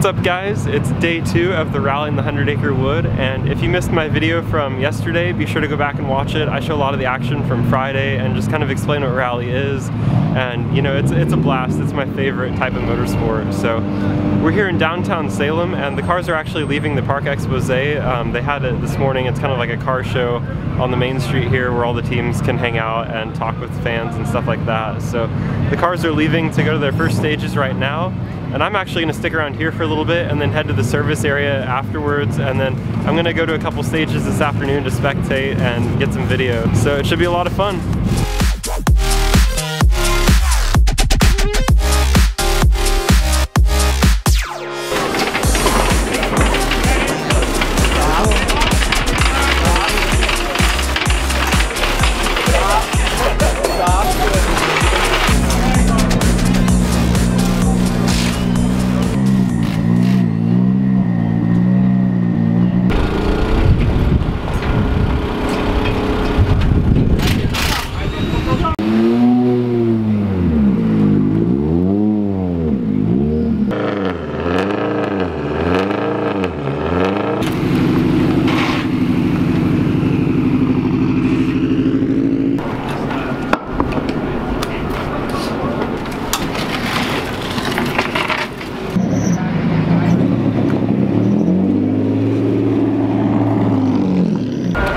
What's up guys, it's day 2 of the rally in the 100 Acre Wood, and if you missed my video from yesterday, be sure to go back and watch it. I show a lot of the action from Friday and just kind of explain what rally is, and you know, it's a blast. It's my favorite type of motorsport. So we're here in downtown Salem, and the cars are actually leaving the PARC EXPOSÉ. They had it this morning. It's kind of like a car show on the main street here where all the teams can hang out and talk with fans and stuff like that. So the cars are leaving to go to their first stages right now. And I'm actually going to stick around here for a little bit and then head to the service area afterwards, and then I'm going to go to a couple stages this afternoon to spectate and get some video. So it should be a lot of fun.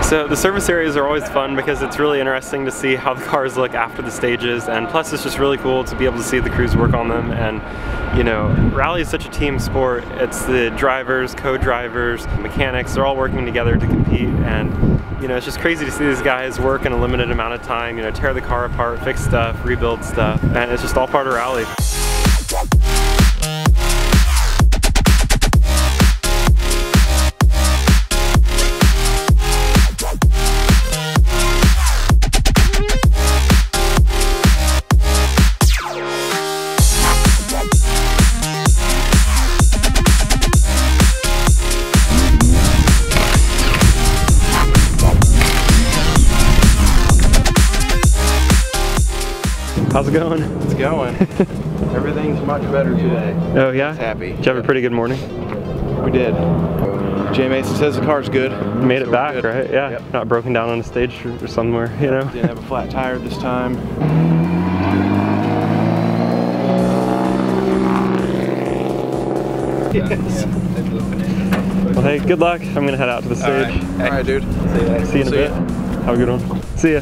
So the service areas are always fun because it's really interesting to see how the cars look after the stages, and plus it's just really cool to be able to see the crews work on them. And you know, rally is such a team sport. It's the drivers, co-drivers, mechanics, they're all working together to compete, and you know, it's just crazy to see these guys work in a limited amount of time, you know, tear the car apart, fix stuff, rebuild stuff, and it's just all part of rally. How's it going? It's going. Everything's much better today. Oh yeah? Happy. Did you have a pretty good morning? We did. Jay Mason says the car's good. Made it back, right? Yeah. Yep. Not broken down on a stage or somewhere, you know? Didn't have a flat tire this time. Yes. Well, hey, good luck. I'm gonna head out to the stage. All right, dude. See you in a bit. Have a good one. See ya.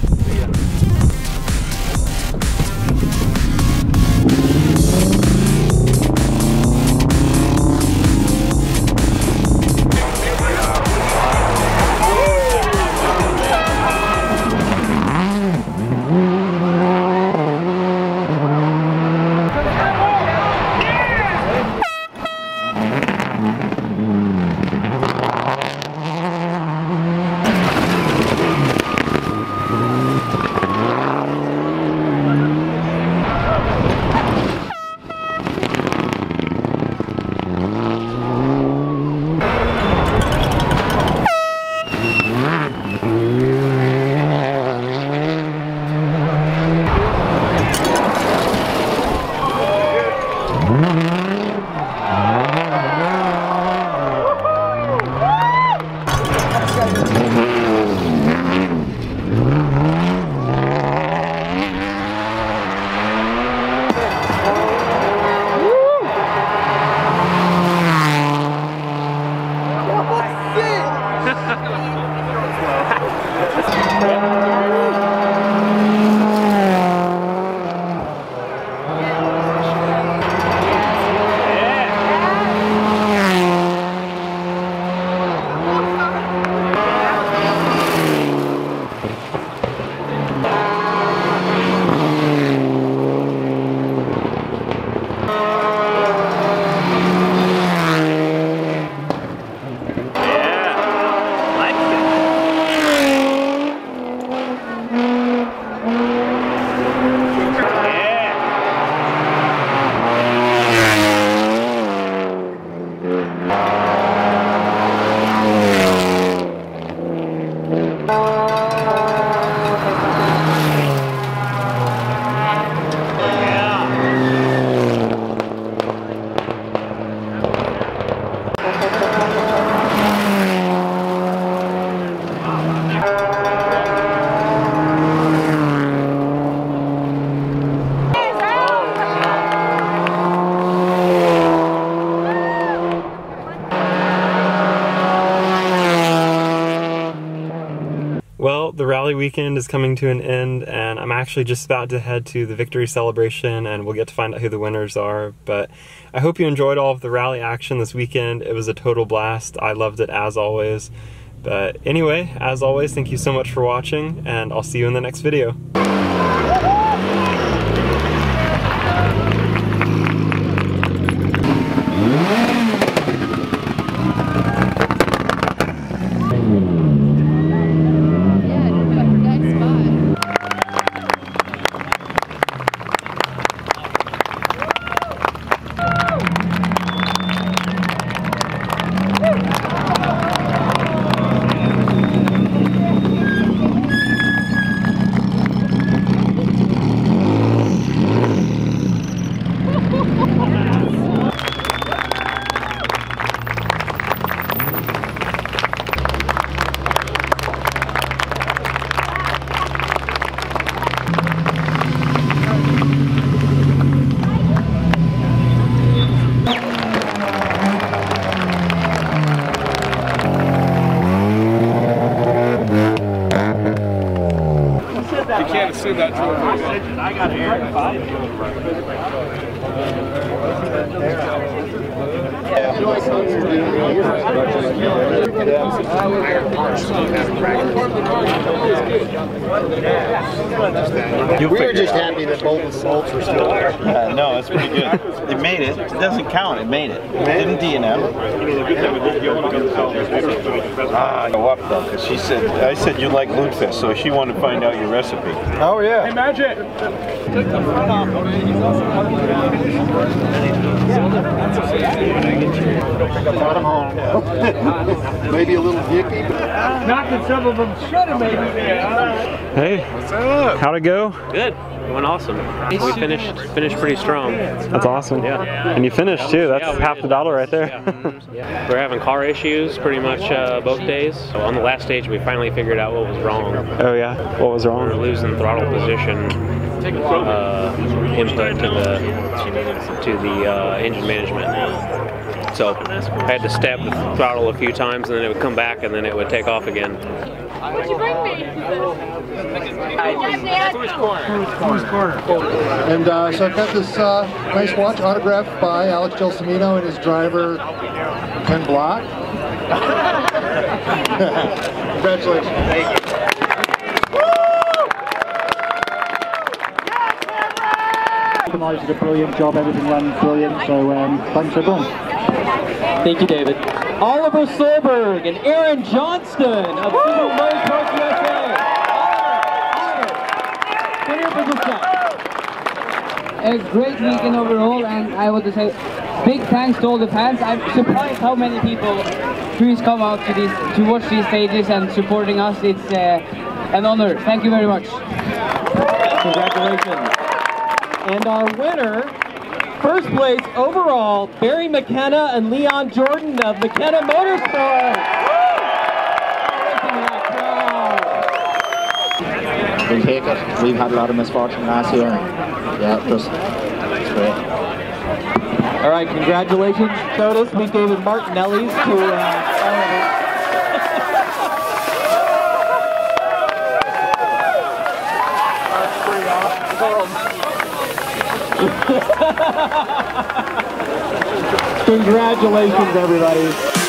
Well, the rally weekend is coming to an end, and I'm actually just about to head to the victory celebration, and we'll get to find out who the winners are. But I hope you enjoyed all of the rally action this weekend. It was a total blast. I loved it as always. But anyway, as always, thank you so much for watching, and I'll see you in the next video. That I got We were just happy that both the bolts were still there. No, that's pretty good. It made it. It doesn't count. It made it. It didn't DNF. Go up though, because she said, I said you like lutefisk, so she wanted to find out your recipe. Oh yeah. Hey, Magic! Take the front off. Brought him home. Maybe a little dicky. Not that some of them should have made it. Hey, what's up? How'd it go? Good. It went awesome. We finished pretty strong. That's awesome. Yeah. And you finished too. That's half the battle right there. Yeah. We're having car issues pretty much both days. So on the last stage, we finally figured out what was wrong. Oh yeah? What was wrong? We were losing throttle position input to the engine management. So I had to step the throttle a few times, and then it would come back, and then it would take off again. What'd you bring me? Who's corner? And so I've got this nice watch autographed by Alex Gelsomino and his driver, Ken Block. Congratulations. Thank you. Guys did a brilliant job, everything ran brilliant, so thanks everyone. Thank you, David. Oliver Solberg and Aaron Johnston of MOTORSPORT USA. A great weekend overall, and I want to say big thanks to all the fans. I'm surprised how many people please come out to watch these stages and supporting us. It's an honor. Thank you very much. Congratulations. And our winner, first place overall, Barry McKenna and Leon Jordan of McKenna Motorsport. We'll take it. We've had a lot of misfortune last year. Yeah, it's great. All right, congratulations. Notice we gave Martinelli's to Congratulations, everybody.